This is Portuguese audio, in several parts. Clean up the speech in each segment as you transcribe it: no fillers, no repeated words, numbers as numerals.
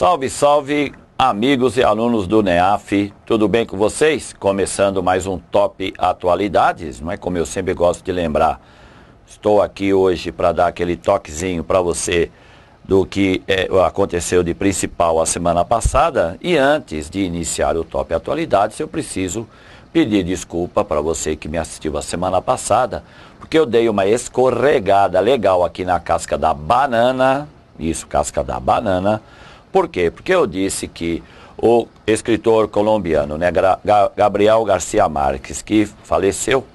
Salve, salve, amigos e alunos do NEAF, tudo bem com vocês? Começando mais um Top Atualidades, não é como eu sempre gosto de lembrar. Estou aqui hoje para dar aquele toquezinho para você do que aconteceu de principal a semana passada. E antes de iniciar o Top Atualidades, eu preciso pedir desculpa para você que me assistiu a semana passada, porque eu dei uma escorregada legal aqui na casca da banana. Isso, casca da banana. Por quê? Porque eu disse que o escritor colombiano, né, Gabriel García Márquez, que faleceu,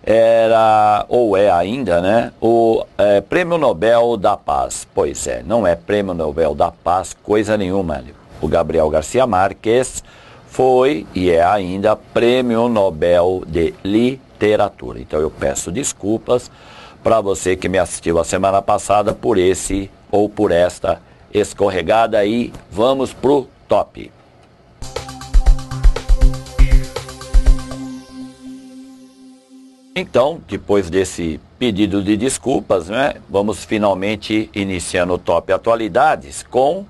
era, ou é ainda, né, o Prêmio Nobel da Paz. Pois é, não é Prêmio Nobel da Paz, coisa nenhuma. O Gabriel García Márquez foi e é ainda Prêmio Nobel de Literatura. Então eu peço desculpas para você que me assistiu a semana passada por esse ou por esta escorregada. E vamos pro top. Então, depois desse pedido de desculpas, né, vamos finalmente iniciando o Top Atualidades com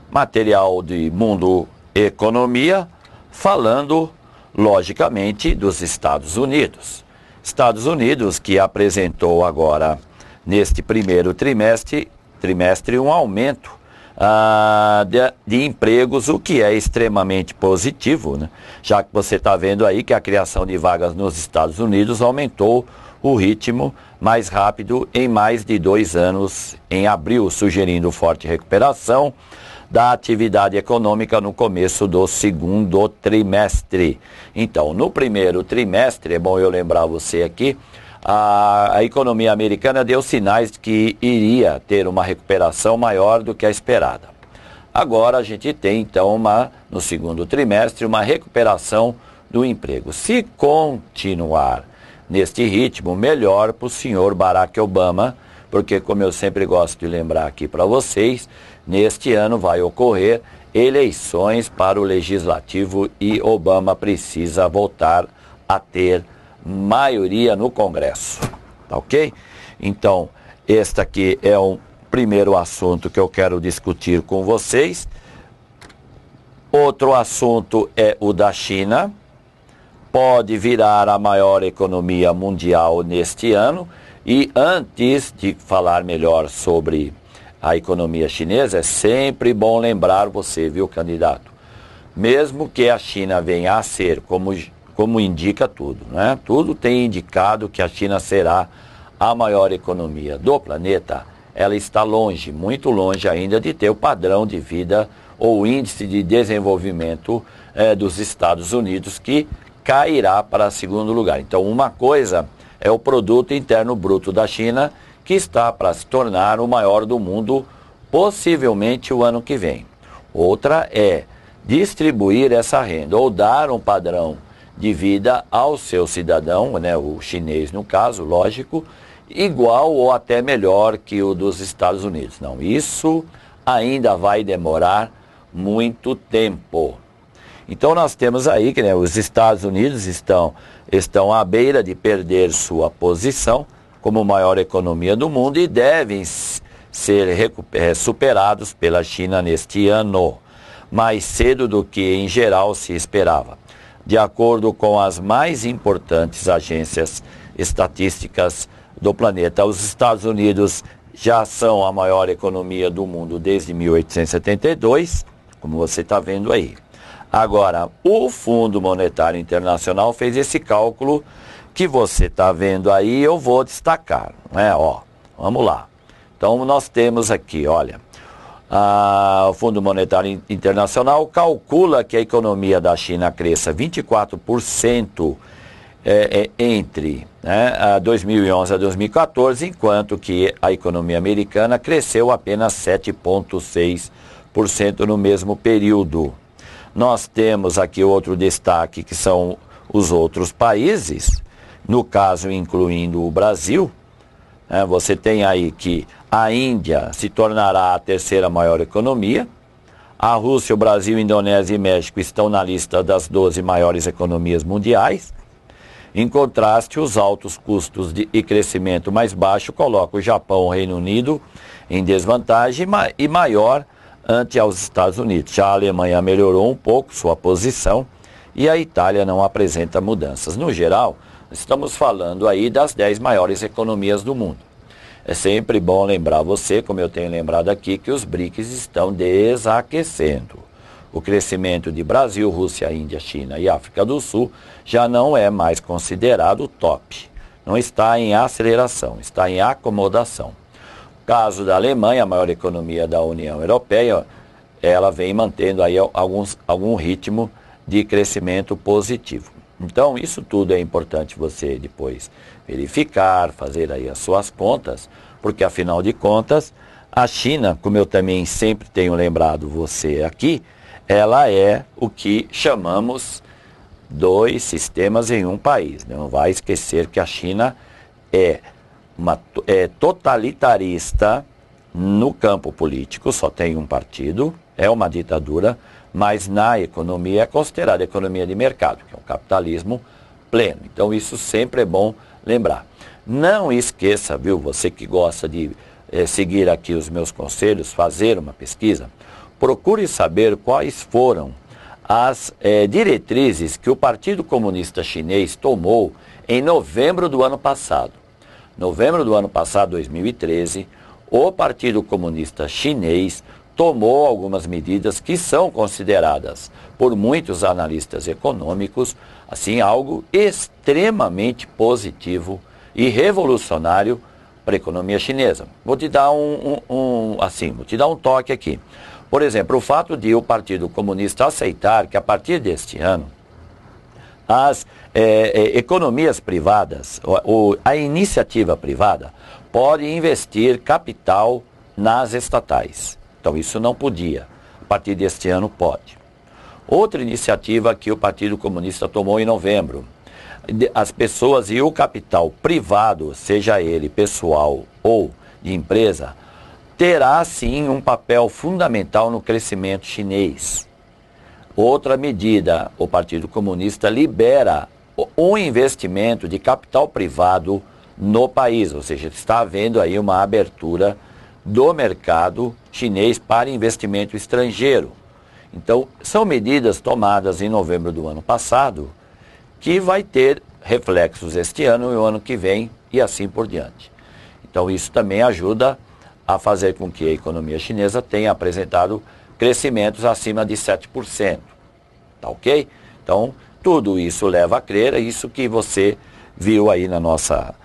material de mundo economia, falando logicamente dos Estados Unidos. Estados Unidos que apresentou agora neste primeiro trimestre um aumento de empregos, o que é extremamente positivo, né? Já que você está vendo aí que a criação de vagas nos Estados Unidos aumentou o ritmo mais rápido em mais de 2 anos em abril, sugerindo forte recuperação da atividade econômica no começo do segundo trimestre. Então, no primeiro trimestre, é bom eu lembrar você aqui, a economia americana deu sinais de que iria ter uma recuperação maior do que a esperada. Agora a gente tem, então, no segundo trimestre, uma recuperação do emprego. Se continuar neste ritmo, melhor para o senhor Barack Obama, porque, como eu sempre gosto de lembrar aqui para vocês, neste ano vai ocorrer eleições para o Legislativo e Obama precisa voltar a ter maioria no Congresso, tá ok? Então, este aqui é um primeiro assunto que eu quero discutir com vocês. Outro assunto é o da China. Pode virar a maior economia mundial neste ano. E antes de falar melhor sobre a economia chinesa, é sempre bom lembrar você, viu, candidato? Mesmo que a China venha a ser, como indica tudo, né? Tudo tem indicado que a China será a maior economia do planeta. Ela está longe, muito longe ainda de ter o padrão de vida ou índice de desenvolvimento dos Estados Unidos, que cairá para segundo lugar. Então, uma coisa é o produto interno bruto da China, que está para se tornar o maior do mundo, possivelmente o ano que vem. Outra é distribuir essa renda ou dar um padrão de vida ao seu cidadão, né, o chinês no caso, lógico, igual ou até melhor que o dos Estados Unidos. Não, isso ainda vai demorar muito tempo. Então nós temos aí que, né, os Estados Unidos estão à beira de perder sua posição como maior economia do mundo e devem ser superados pela China neste ano, mais cedo do que em geral se esperava. De acordo com as mais importantes agências estatísticas do planeta, os Estados Unidos já são a maior economia do mundo desde 1872, como você está vendo aí. Agora, o Fundo Monetário Internacional fez esse cálculo que você está vendo aí, eu vou destacar, né? Ó, vamos lá. Então, nós temos aqui, olha, o Fundo Monetário Internacional calcula que a economia da China cresça 24% entre 2011 a 2014, enquanto que a economia americana cresceu apenas 7,6% no mesmo período. Nós temos aqui outro destaque, que são os outros países, no caso incluindo o Brasil. Você tem aí que a Índia se tornará a terceira maior economia. A Rússia, o Brasil, Indonésia e México estão na lista das 12 maiores economias mundiais. Em contraste, os altos custos e crescimento mais baixo colocam o Japão e o Reino Unido em desvantagem e maior ante aos Estados Unidos. Já a Alemanha melhorou um pouco sua posição e a Itália não apresenta mudanças. No geral, estamos falando aí das 10 maiores economias do mundo. É sempre bom lembrar você, como eu tenho lembrado aqui, que os BRICS estão desaquecendo. O crescimento de Brasil, Rússia, Índia, China e África do Sul já não é mais considerado top. Não está em aceleração, está em acomodação. No caso da Alemanha, a maior economia da União Europeia, ela vem mantendo aí algum ritmo de crescimento positivo. Então, isso tudo é importante você depois verificar, fazer aí as suas contas, porque afinal de contas, a China, como eu também sempre tenho lembrado você aqui, ela é o que chamamos dois sistemas em um país. Não vai esquecer que a China é totalitarista no campo político, só tem um partido, é uma ditadura, mas na economia é considerada economia de mercado, que é um capitalismo pleno. Então isso sempre é bom lembrar. Não esqueça, viu, você que gosta de seguir aqui os meus conselhos, fazer uma pesquisa, procure saber quais foram as diretrizes que o Partido Comunista Chinês tomou em novembro do ano passado. Novembro do ano passado, 2013, o Partido Comunista Chinês tomou algumas medidas que são consideradas por muitos analistas econômicos assim algo extremamente positivo e revolucionário para a economia chinesa. Vou te dar um toque aqui. Por exemplo, o fato de o Partido Comunista aceitar que a partir deste ano as economias privadas, a iniciativa privada, pode investir capital nas estatais. Então isso não podia. A partir deste ano pode. Outra iniciativa que o Partido Comunista tomou em novembro. As pessoas e o capital privado, seja ele pessoal ou de empresa, terá sim um papel fundamental no crescimento chinês. Outra medida, o Partido Comunista libera um investimento de capital privado no país, ou seja, está havendo aí uma abertura do mercado chinês para investimento estrangeiro. Então, são medidas tomadas em novembro do ano passado que vai ter reflexos este ano e o ano que vem e assim por diante. Então, isso também ajuda a fazer com que a economia chinesa tenha apresentado crescimentos acima de 7%. Tá ok? Então, tudo isso leva a crer, é isso que você viu aí na nossa,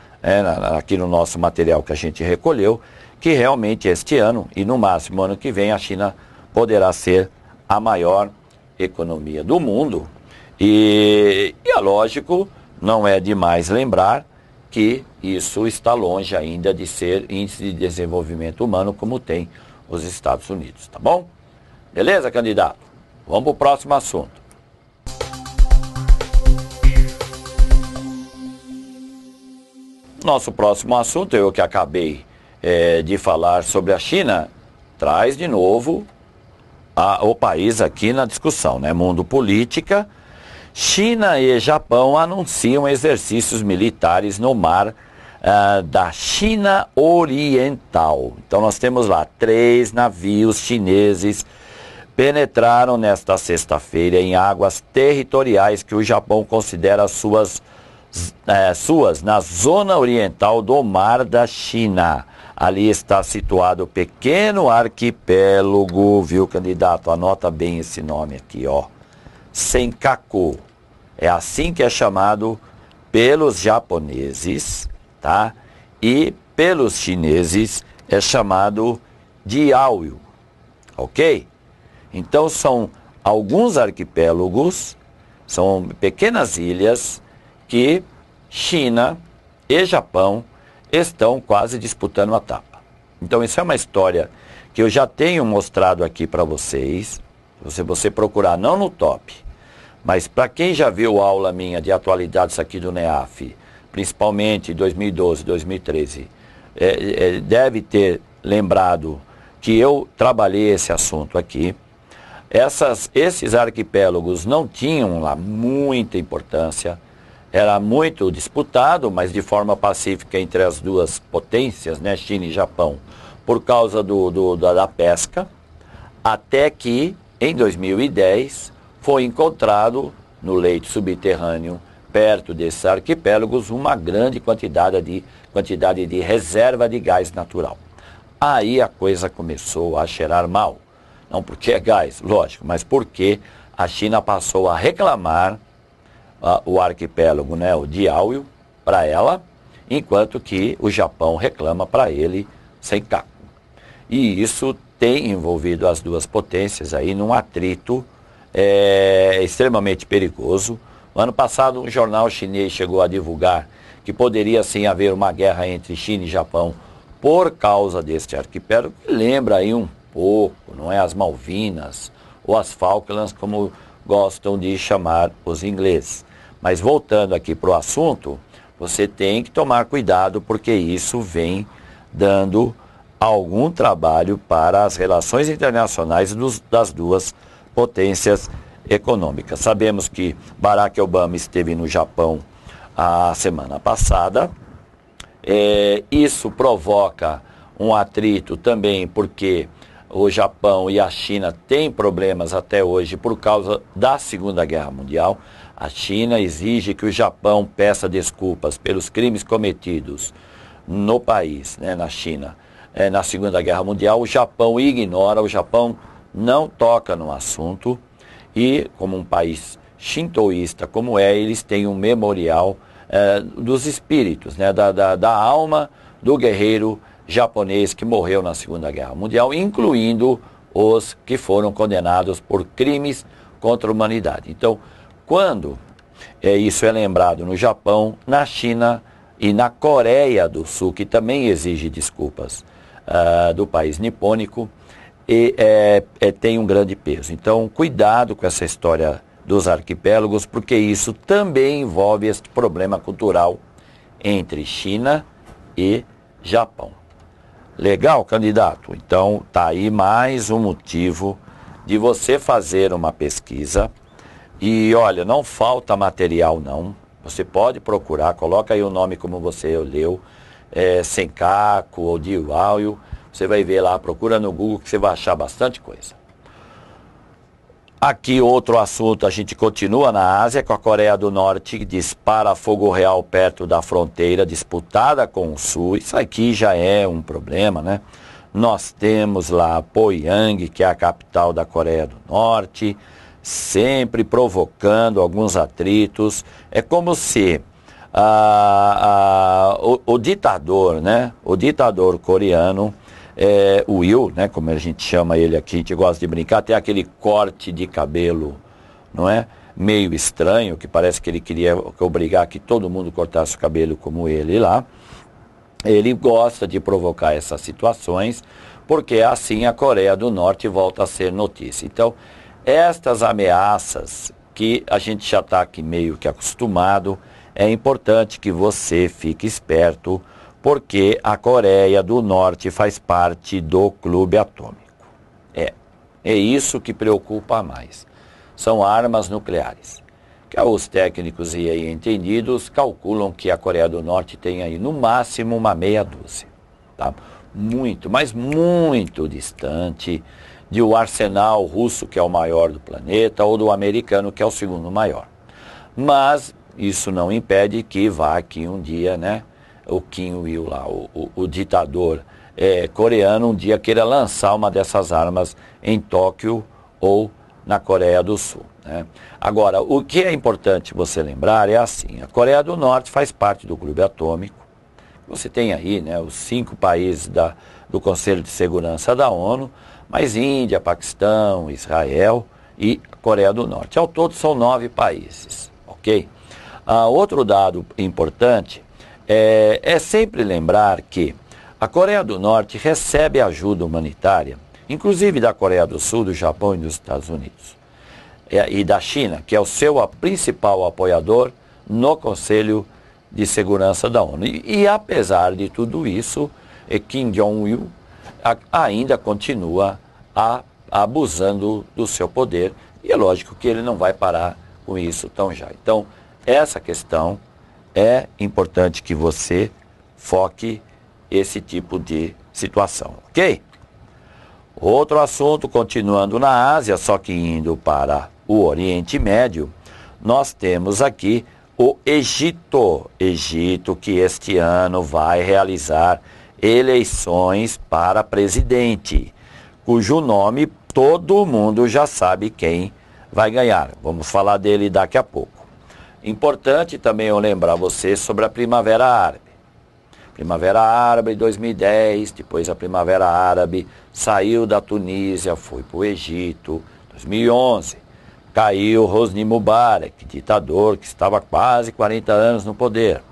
aqui no nosso material que a gente recolheu, que realmente este ano e no máximo ano que vem a China poderá ser a maior economia do mundo. E é lógico, não é demais lembrar que isso está longe ainda de ser índice de desenvolvimento humano como tem os Estados Unidos, tá bom? Beleza, candidato? Vamos para o próximo assunto. Nosso próximo assunto, eu que acabei de falar sobre a China, traz de novo o país aqui na discussão, né? Mundo política. China e Japão anunciam exercícios militares no mar da China Oriental. Então nós temos lá 3 navios chineses penetraram nesta sexta-feira em águas territoriais que o Japão considera suas na zona oriental do Mar da China. Ali está situado o pequeno arquipélago, viu, candidato? Anota bem esse nome aqui, ó. Senkaku. É assim que é chamado pelos japoneses, tá? E pelos chineses é chamado de Diaoyu, ok? Então são alguns arquipélagos, são pequenas ilhas que China e Japão estão quase disputando a tapa. Então isso é uma história que eu já tenho mostrado aqui para vocês. Se você procurar, não no top, mas para quem já viu aula minha de atualidades aqui do NEAF, principalmente 2012, 2013, deve ter lembrado que eu trabalhei esse assunto aqui. Esses arquipélagos não tinham lá muita importância, era muito disputado, mas de forma pacífica entre as duas potências, né, China e Japão, por causa da pesca. Até que, em 2010, foi encontrado no leito subterrâneo, perto desses arquipélagos, uma grande quantidade de reserva de gás natural. Aí a coisa começou a cheirar mal. Não porque é gás, lógico, mas porque a China passou a reclamar o arquipélago, né, o Diaoyu, para ela, enquanto que o Japão reclama para ele sem caco. E isso tem envolvido as duas potências aí num atrito extremamente perigoso. No ano passado, um jornal chinês chegou a divulgar que poderia sim haver uma guerra entre China e Japão por causa deste arquipélago, que lembra aí um pouco, não é, as Malvinas ou as Falklands, como gostam de chamar os ingleses. Mas voltando aqui para o assunto, você tem que tomar cuidado, porque isso vem dando algum trabalho para as relações internacionais das duas potências econômicas. Sabemos que Barack Obama esteve no Japão a semana passada. Isso provoca um atrito também, porque o Japão e a China têm problemas até hoje por causa da Segunda Guerra Mundial. A China exige que o Japão peça desculpas pelos crimes cometidos no país, né, na China, na Segunda Guerra Mundial. O Japão ignora, o Japão não toca no assunto, e como um país shintoísta como eles têm um memorial dos espíritos, né, da alma do guerreiro japonês que morreu na Segunda Guerra Mundial, incluindo os que foram condenados por crimes contra a humanidade. Então, quando isso é lembrado no Japão, na China e na Coreia do Sul, que também exige desculpas do país nipônico, tem um grande peso. Então, cuidado com essa história dos arquipélagos, porque isso também envolve este problema cultural entre China e Japão. Legal, candidato? Então, tá aí mais um motivo de você fazer uma pesquisa. E olha, não falta material não. Você pode procurar, coloca aí o nome como você leu, Senkaku ou Diaoyu. Você vai ver lá, procura no Google que você vai achar bastante coisa. Aqui outro assunto, a gente continua na Ásia com a Coreia do Norte, que dispara fogo real perto da fronteira, disputada com o Sul. Isso aqui já é um problema, né? Nós temos lá Pyongyang, que é a capital da Coreia do Norte, sempre provocando alguns atritos. É como se o ditador, né? O ditador coreano, o Will, né, como a gente chama ele aqui, a gente gosta de brincar, tem aquele corte de cabelo, não é? Meio estranho, que parece que ele queria obrigar que todo mundo cortasse o cabelo como ele lá. Ele gosta de provocar essas situações, porque assim a Coreia do Norte volta a ser notícia. Então, estas ameaças que a gente já está aqui meio que acostumado, é importante que você fique esperto, porque a Coreia do Norte faz parte do clube atômico. É isso que preocupa mais. São armas nucleares. Que os técnicos e aí entendidos calculam que a Coreia do Norte tem aí no máximo uma meia dúzia. Tá? Muito, mas muito distante de o arsenal russo, que é o maior do planeta, ou do americano, que é o segundo maior. Mas isso não impede que vá aqui um dia, né? O Kim Il lá, o ditador coreano, um dia queira lançar uma dessas armas em Tóquio ou na Coreia do Sul, né? Agora, o que é importante você lembrar é assim, a Coreia do Norte faz parte do clube atômico. Você tem aí, né, os 5 países do Conselho de Segurança da ONU, mas Índia, Paquistão, Israel e Coreia do Norte. Ao todo são 9 países, ok? Outro dado importante é sempre lembrar que a Coreia do Norte recebe ajuda humanitária, inclusive da Coreia do Sul, do Japão e dos Estados Unidos. E da China, que é o seu principal apoiador no Conselho de Segurança da ONU. E apesar de tudo isso, Kim Jong-il ainda continua abusando do seu poder. E é lógico que ele não vai parar com isso tão já. Então, essa questão é importante que você foque esse tipo de situação, ok? Outro assunto, continuando na Ásia, só que indo para o Oriente Médio, nós temos aqui o Egito. Egito que este ano vai realizar eleições para presidente, cujo nome todo mundo já sabe quem vai ganhar. Vamos falar dele daqui a pouco. Importante também eu lembrar você sobre a Primavera Árabe. Primavera Árabe 2010, depois a Primavera Árabe saiu da Tunísia, foi para o Egito. 2011, caiu Hosni Mubarak, ditador que estava há quase 40 anos no poder.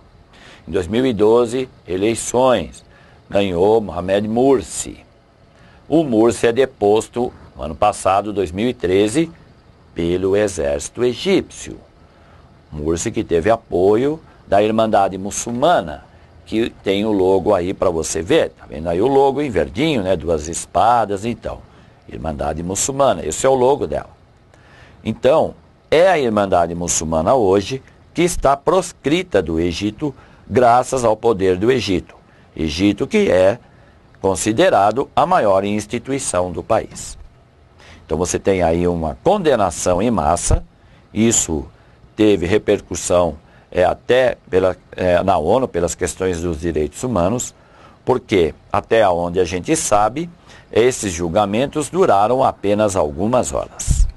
Em 2012, eleições, ganhou Mohamed Morsi. O Morsi é deposto no ano passado, 2013, pelo exército egípcio. Morsi que teve apoio da Irmandade Muçulmana, que tem o logo aí para você ver. Tá vendo aí o logo em verdinho, né? Duas espadas, então. Irmandade Muçulmana, esse é o logo dela. Então, é a Irmandade Muçulmana hoje que está proscrita do Egito graças ao poder do Egito. Egito que é considerado a maior instituição do país. Então você tem aí uma condenação em massa, isso teve repercussão até na ONU pelas questões dos direitos humanos, porque até onde a gente sabe, esses julgamentos duraram apenas algumas horas.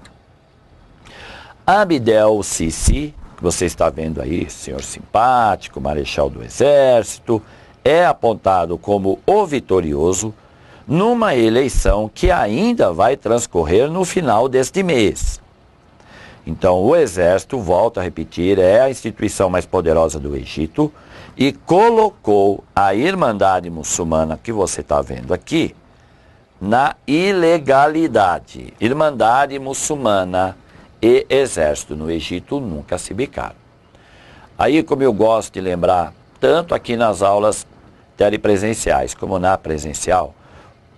Abdel Sisi, que você está vendo aí, senhor simpático, marechal do exército, é apontado como o vitorioso numa eleição que ainda vai transcorrer no final deste mês. Então, o Exército, volto a repetir, é a instituição mais poderosa do Egito e colocou a Irmandade Muçulmana, que você está vendo aqui, na ilegalidade. Irmandade Muçulmana e Exército no Egito nunca se bicaram. Aí, como eu gosto de lembrar, tanto aqui nas aulas telepresenciais como na presencial,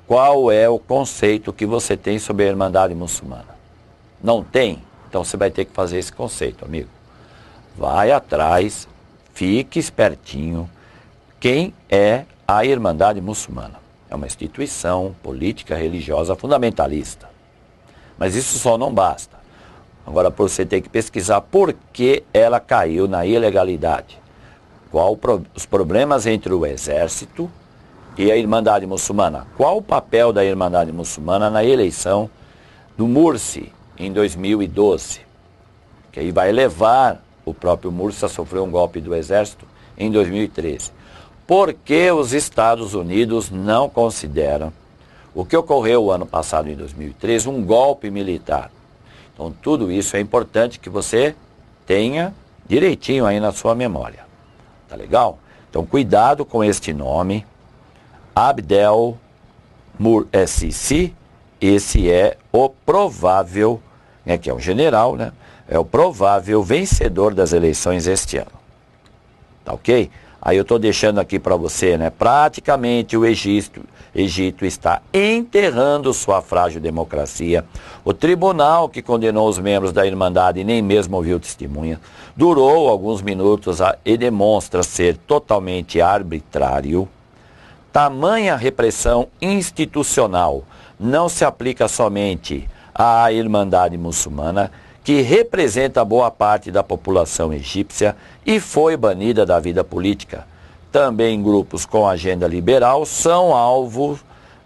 qual é o conceito que você tem sobre a Irmandade Muçulmana? Não tem? Então você vai ter que fazer esse conceito, amigo. Vai atrás, fique espertinho. Quem é a Irmandade Muçulmana? É uma instituição política religiosa fundamentalista. Mas isso só não basta. Agora você tem que pesquisar por que ela caiu na ilegalidade. Qual os problemas entre o Exército e a Irmandade Muçulmana? Qual o papel da Irmandade Muçulmana na eleição do Morsi em 2012? Que aí vai levar o próprio Morsi a sofrer um golpe do Exército em 2013. Por que os Estados Unidos não consideram o que ocorreu o ano passado, em 2013, um golpe militar? Então, tudo isso é importante que você tenha direitinho aí na sua memória. Tá legal? Então, cuidado com este nome. Abdel Sisi, esse é o provável, que é um general, né? É o provável vencedor das eleições este ano. Tá ok? Aí eu estou deixando aqui para você, né? Praticamente o Egito está enterrando sua frágil democracia. O tribunal que condenou os membros da Irmandade nem mesmo ouviu testemunha. Durou alguns minutos e demonstra ser totalmente arbitrário. Tamanha repressão institucional não se aplica somente à Irmandade Muçulmana, que representa boa parte da população egípcia e foi banida da vida política. Também grupos com agenda liberal são alvo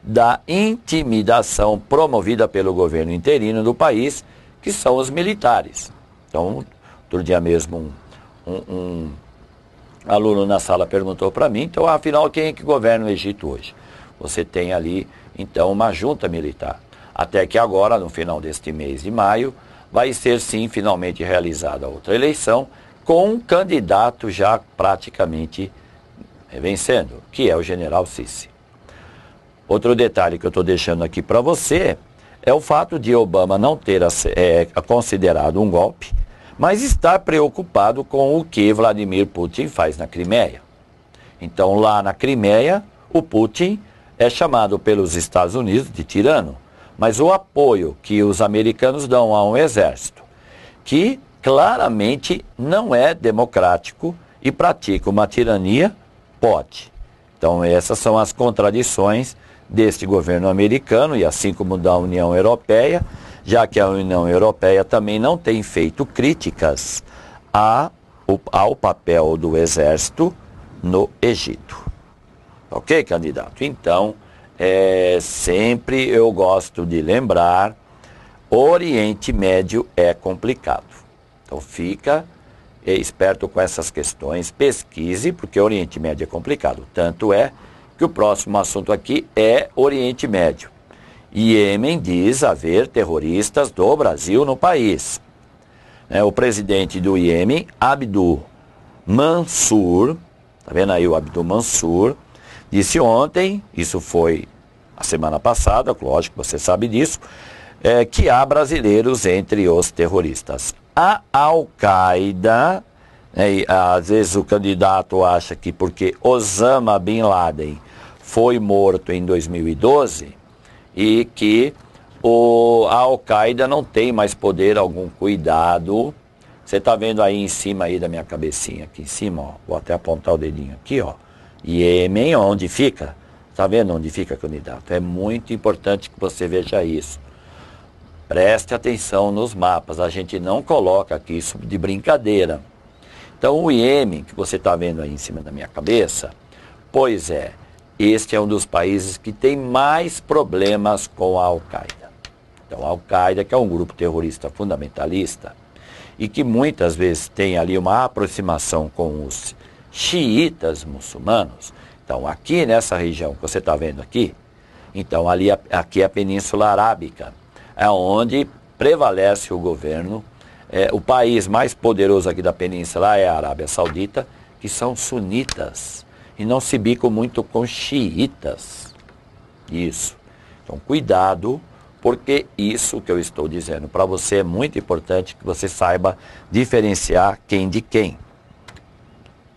da intimidação promovida pelo governo interino do país, que são os militares. Então, outro dia mesmo um aluno na sala perguntou para mim, então afinal quem é que governa o Egito hoje? Você tem ali então uma junta militar. Até que agora, no final deste mês de maio, vai ser sim finalmente realizada outra eleição com um candidato já praticamente vencendo, que é o general Sisi. Outro detalhe que eu estou deixando aqui para você é o fato de Obama não ter considerado um golpe, mas estar preocupado com o que Vladimir Putin faz na Crimeia. Então lá na Crimeia, o Putin é chamado pelos Estados Unidos de tirano, mas o apoio que os americanos dão a um exército que claramente não é democrático e pratica uma tirania, pode. Então essas são as contradições deste governo americano e assim como da União Europeia, já que a União Europeia também não tem feito críticas ao papel do Exército no Egito. Ok, candidato? Então, sempre eu gosto de lembrar, Oriente Médio é complicado. Então fica esperto com essas questões, pesquise, porque Oriente Médio é complicado. Tanto é que o próximo assunto aqui é Oriente Médio. Iêmen diz haver terroristas do Brasil no país. O presidente do Iêmen, Abdul Mansur, tá vendo aí o Abdul Mansur, disse ontem, isso foi a semana passada, lógico que você sabe disso, que há brasileiros entre os terroristas. A Al-Qaeda, às vezes o candidato acha que porque Osama Bin Laden foi morto em 2012 e que a Al-Qaeda não tem mais poder algum, cuidado. Você está vendo aí em cima aí da minha cabecinha, aqui em cima, ó, vou até apontar o dedinho aqui, ó. Iêmen, onde fica? Está vendo onde fica, candidato? É muito importante que você veja isso. Preste atenção nos mapas, a gente não coloca aqui isso de brincadeira. Então o Iêmen, que você está vendo aí em cima da minha cabeça, pois este é um dos países que tem mais problemas com a Al-Qaeda. Então a Al-Qaeda, que é um grupo terrorista fundamentalista, e que muitas vezes tem ali uma aproximação com os xiitas muçulmanos. Então aqui nessa região que você está vendo aqui, então aqui é a Península Arábica, é onde prevalece o governo. O país mais poderoso aqui da península é a Arábia Saudita, que são sunitas e não se bicam muito com xiitas. Isso. Então cuidado, porque isso que eu estou dizendo para você é muito importante que você saiba diferenciar quem de quem.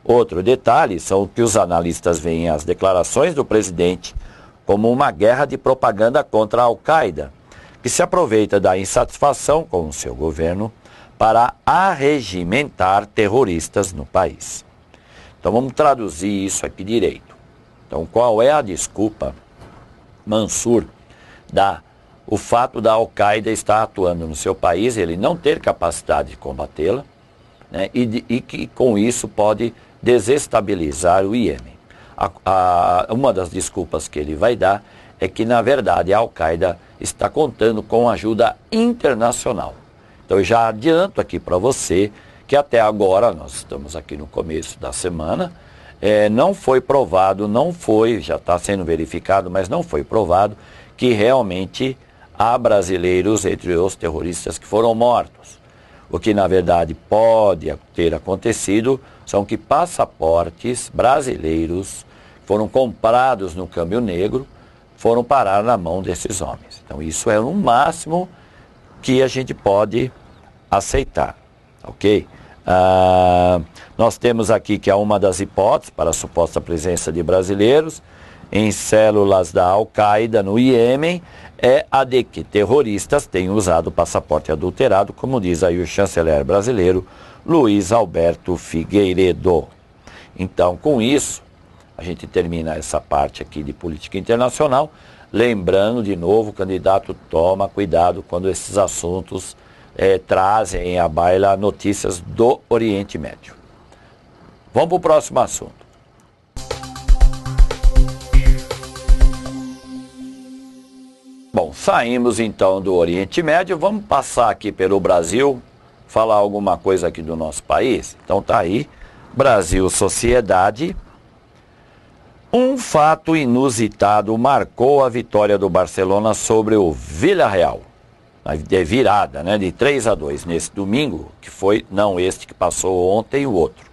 Outro detalhe são que os analistas veem as declarações do presidente como uma guerra de propaganda contra a Al-Qaeda, que se aproveita da insatisfação com o seu governo para arregimentar terroristas no país. Então vamos traduzir isso aqui direito. Então qual é a desculpa, Mansur, o fato da Al-Qaeda estar atuando no seu país, ele não ter capacidade de combatê-la, né, e que com isso pode desestabilizar o Iêmen. Uma das desculpas que ele vai dar é que, na verdade, a Al-Qaeda está contando com ajuda internacional. Então, eu já adianto aqui para você que até agora, nós estamos aqui no começo da semana, não foi provado, já está sendo verificado, mas não foi provado que realmente há brasileiros entre os terroristas que foram mortos. O que, na verdade, pode ter acontecido são que passaportes brasileiros foram comprados no câmbio negro, foram parar na mão desses homens. Então isso é o máximo que a gente pode aceitar, ok? Nós temos aqui que é uma das hipóteses para a suposta presença de brasileiros em células da Al-Qaeda no Iêmen é a de que terroristas tenham usado passaporte adulterado, como diz aí o chanceler brasileiro Luiz Alberto Figueiredo. Então, com isso, a gente termina essa parte aqui de política internacional. Lembrando, de novo, candidato, toma cuidado quando esses assuntos trazem à baila notícias do Oriente Médio. Vamos para o próximo assunto. Bom, saímos então do Oriente Médio, vamos passar aqui pelo Brasil, falar alguma coisa aqui do nosso país. Então tá aí, Brasil Sociedade. Um fato inusitado marcou a vitória do Barcelona sobre o Villarreal. De virada, né, de 3-2 nesse domingo, que foi, não este que passou ontem, o outro.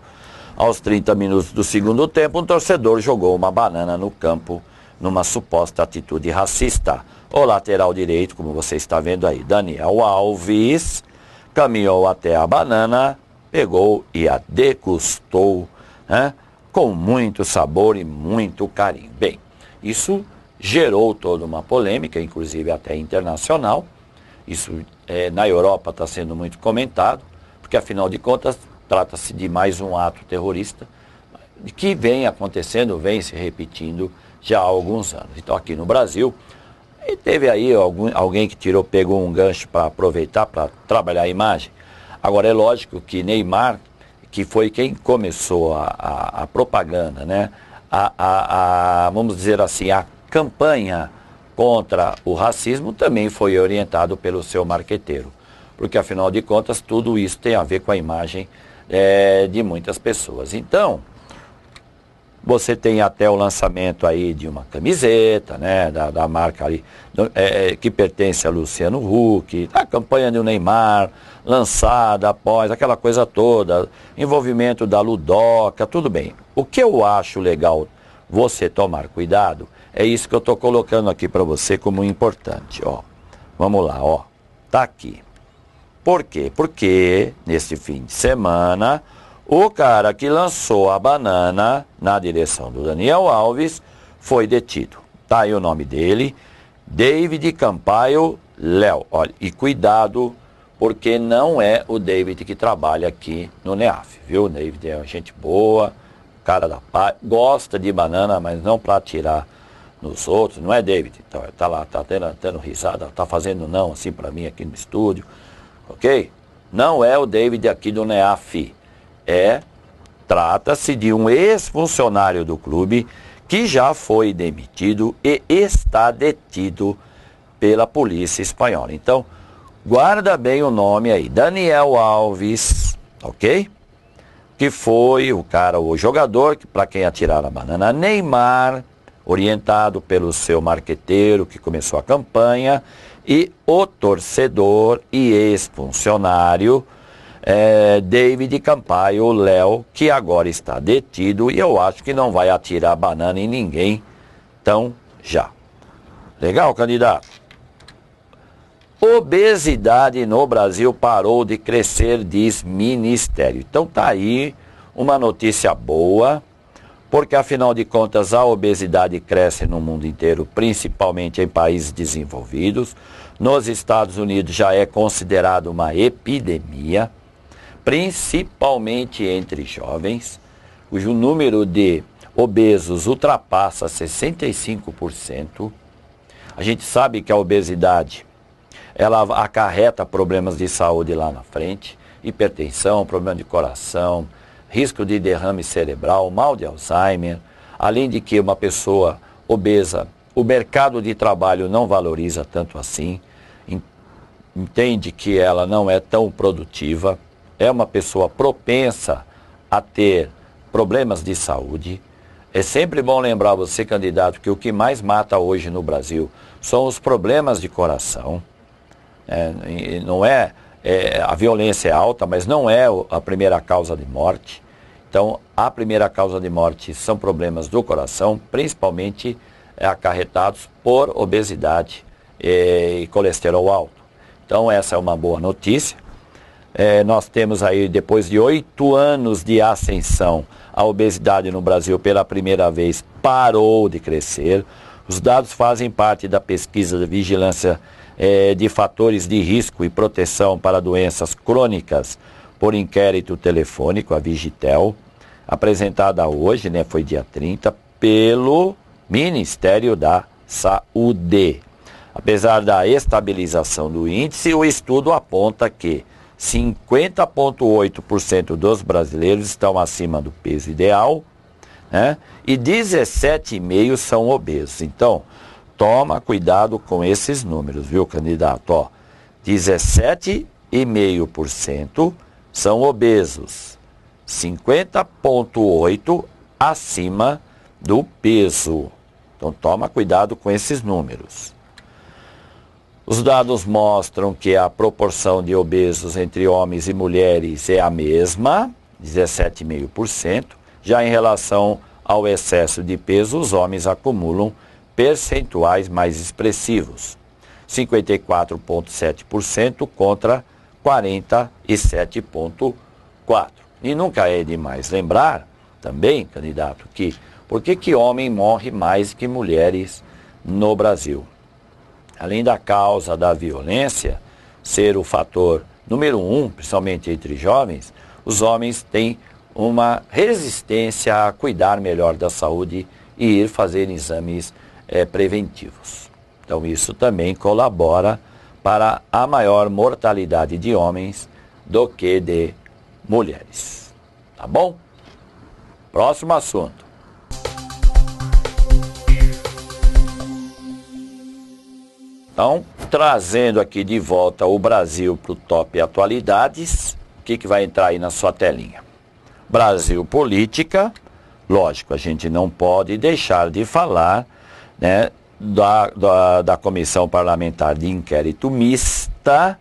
Aos 30 minutos do segundo tempo, um torcedor jogou uma banana no campo numa suposta atitude racista. O lateral direito, como você está vendo aí, Daniel Alves, caminhou até a banana, pegou e a degustou, né, com muito sabor e muito carinho. Bem, isso gerou toda uma polêmica, inclusive até internacional. Isso na Europa está sendo muito comentado, porque afinal de contas trata-se de mais um ato terrorista. que vem acontecendo, vem se repetindo já há alguns anos. Então aqui no Brasil, e teve aí alguém que pegou um gancho para aproveitar, para trabalhar a imagem. Agora é lógico que Neymar, que foi quem começou a propaganda, né? Vamos dizer assim, a campanha contra o racismo também foi orientado pelo seu marqueteiro. Porque afinal de contas tudo isso tem a ver com a imagem de muitas pessoas. Então, você tem até o lançamento aí de uma camiseta, né, da marca ali, que pertence a Luciano Huck, a campanha do Neymar, lançada após, aquela coisa toda, envolvimento da Ludoca, tudo bem. O que eu acho legal você tomar cuidado, é isso que eu estou colocando aqui para você como importante, ó. Vamos lá, ó, tá aqui. Por quê? Porque nesse fim de semana, o cara que lançou a banana na direção do Daniel Alves foi detido. Tá aí o nome dele, David Campaio Léo. Olha, e cuidado, porque não é o David que trabalha aqui no NEAF, viu? O David é uma gente boa, cara da paz, gosta de banana, mas não para tirar nos outros, não é David. Então, tá lá, tá tendo risada, tá fazendo não assim para mim aqui no estúdio, ok? Não é o David aqui do NEAF. Trata-se de um ex-funcionário do clube que já foi demitido e está detido pela polícia espanhola. Então, guarda bem o nome aí, Daniel Alves, ok? Que foi o jogador para quem atiraram a banana, Neymar, orientado pelo seu marqueteiro que começou a campanha, e o torcedor e ex-funcionário David Campaio Léo, que agora está detido e eu acho que não vai atirar banana em ninguém tão já. Legal, candidato? Obesidade no Brasil parou de crescer, diz Ministério. Então tá aí uma notícia boa, porque afinal de contas a obesidade cresce no mundo inteiro, principalmente em países desenvolvidos. Nos Estados Unidos já é considerado uma epidemia, principalmente entre jovens, cujo número de obesos ultrapassa 65%. A gente sabe que a obesidade, ela acarreta problemas de saúde lá na frente, hipertensão, problema de coração, risco de derrame cerebral, mal de Alzheimer, além de que uma pessoa obesa, o mercado de trabalho não valoriza tanto assim, entende que ela não é tão produtiva, é uma pessoa propensa a ter problemas de saúde. É sempre bom lembrar você, candidato, que o que mais mata hoje no Brasil são os problemas de coração. A violência é alta, mas não é a primeira causa de morte. Então, a primeira causa de morte são problemas do coração, principalmente acarretados por obesidade e colesterol alto. Então, essa é uma boa notícia. Nós temos aí, depois de 8 anos de ascensão, a obesidade no Brasil pela primeira vez parou de crescer. Os dados fazem parte da pesquisa de vigilância de fatores de risco e proteção para doenças crônicas por inquérito telefônico, a Vigitel, apresentada hoje, né, foi dia 30, pelo Ministério da Saúde. Apesar da estabilização do índice, o estudo aponta que 50,8% dos brasileiros estão acima do peso ideal, né? E 17,5% são obesos. Então, toma cuidado com esses números, viu, candidato? Ó, 17,5% são obesos, 50,8% acima do peso. Então, toma cuidado com esses números. Os dados mostram que a proporção de obesos entre homens e mulheres é a mesma, 17,5%. Já em relação ao excesso de peso, os homens acumulam percentuais mais expressivos, 54,7% contra 47,4%. E nunca é demais lembrar também, candidato, que por que homem morre mais que mulheres no Brasil? Além da causa da violência ser o fator número 1, principalmente entre jovens, os homens têm uma resistência a cuidar melhor da saúde e ir fazer exames preventivos. Então isso também colabora para a maior mortalidade de homens do que de mulheres. Tá bom? Próximo assunto. Então, trazendo aqui de volta o Brasil para o Top Atualidades, o que vai entrar aí na sua telinha? Brasil Política, lógico, a gente não pode deixar de falar, né, da Comissão Parlamentar de Inquérito Mista,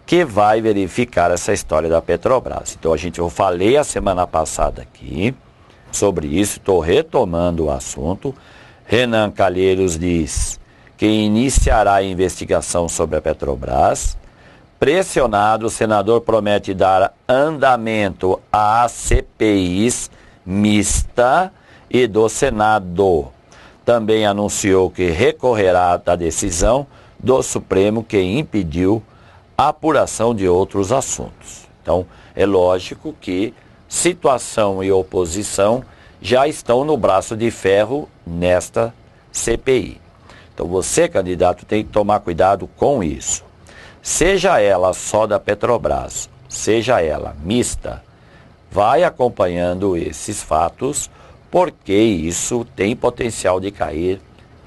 que vai verificar essa história da Petrobras. Então, eu falei a semana passada aqui sobre isso, estou retomando o assunto. Renan Calheiros diz que iniciará a investigação sobre a Petrobras. Pressionado, o senador promete dar andamento às CPIs mista e do Senado. Também anunciou que recorrerá da decisão do Supremo que impediu a apuração de outros assuntos. Então, é lógico que situação e oposição já estão no braço de ferro nesta CPI. Então você, candidato, tem que tomar cuidado com isso. Seja ela só da Petrobras, seja ela mista, vai acompanhando esses fatos, porque isso tem potencial de cair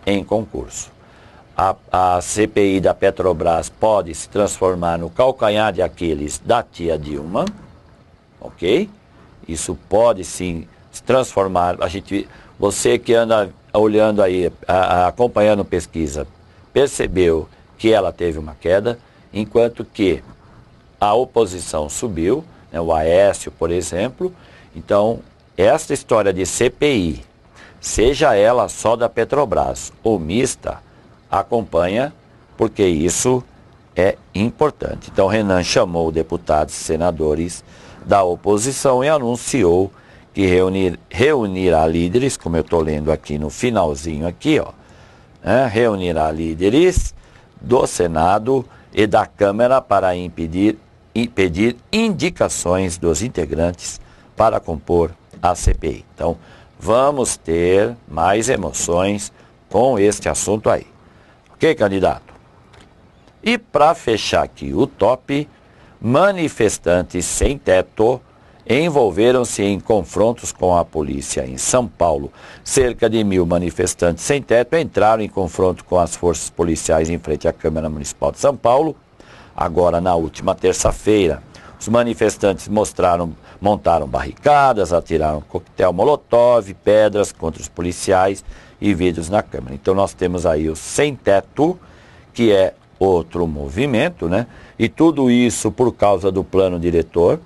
em concurso. A CPI da Petrobras pode se transformar no calcanhar de Aquiles da tia Dilma, ok? Isso pode sim se transformar. Você que anda olhando aí, acompanhando pesquisa, percebeu que ela teve uma queda, enquanto que a oposição subiu, né, o Aécio, por exemplo. Então, esta história de CPI, seja ela só da Petrobras ou mista, acompanha, porque isso é importante. Então, Renan chamou deputados e senadores da oposição e anunciou que reunirá líderes, como eu estou lendo aqui no finalzinho aqui, ó, né, reunirá líderes do Senado e da Câmara para pedir indicações dos integrantes para compor a CPI. Então, vamos ter mais emoções com este assunto aí. Ok, candidato? E para fechar aqui o top, manifestantes sem teto envolveram-se em confrontos com a polícia em São Paulo. Cerca de 1.000 manifestantes sem teto entraram em confronto com as forças policiais em frente à Câmara Municipal de São Paulo. Agora, na última terça-feira, os manifestantes montaram barricadas, atiraram coquetel molotov, pedras contra os policiais e vidros na Câmara. Então nós temos aí o Sem Teto, que é outro movimento, né? E tudo isso por causa do plano diretor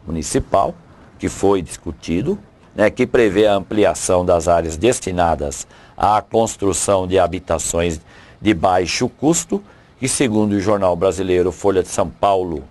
municipal, que foi discutido, né, que prevê a ampliação das áreas destinadas à construção de habitações de baixo custo, e segundo o jornal brasileiro Folha de São Paulo,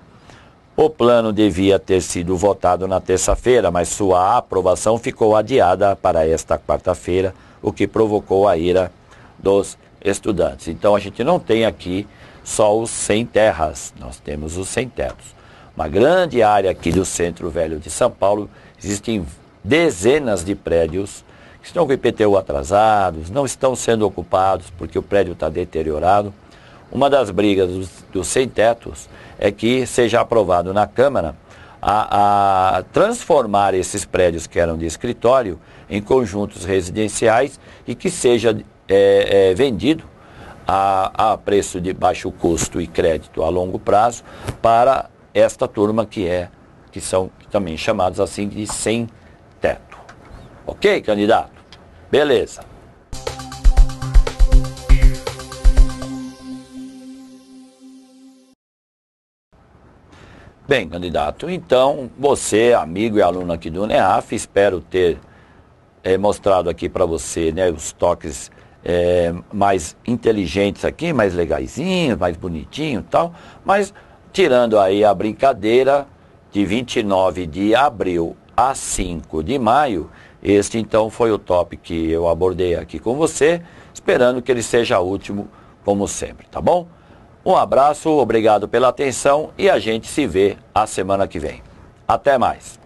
o plano devia ter sido votado na terça-feira, mas sua aprovação ficou adiada para esta quarta-feira, o que provocou a ira dos estudantes. Então a gente não tem aqui só os sem terras, nós temos os sem tetos. Uma grande área aqui do Centro Velho de São Paulo, existem dezenas de prédios que estão com IPTU atrasados, não estão sendo ocupados porque o prédio está deteriorado. Uma das brigas dos sem-tetos é que seja aprovado na Câmara a transformar esses prédios que eram de escritório em conjuntos residenciais e que seja vendido a preço de baixo custo e crédito a longo prazo para esta turma que são também chamados assim de sem teto. Ok, candidato? Beleza. Bem, candidato, então você, amigo e aluno aqui do NEAF, espero ter mostrado aqui para você, né, os toques mais inteligentes aqui, mais legaisinhos, mais bonitinhos e tal, mas tirando aí a brincadeira, de 29 de abril a 5 de maio, este então foi o top que eu abordei aqui com você, esperando que ele seja útil como sempre, tá bom? Um abraço, obrigado pela atenção e a gente se vê a semana que vem. Até mais!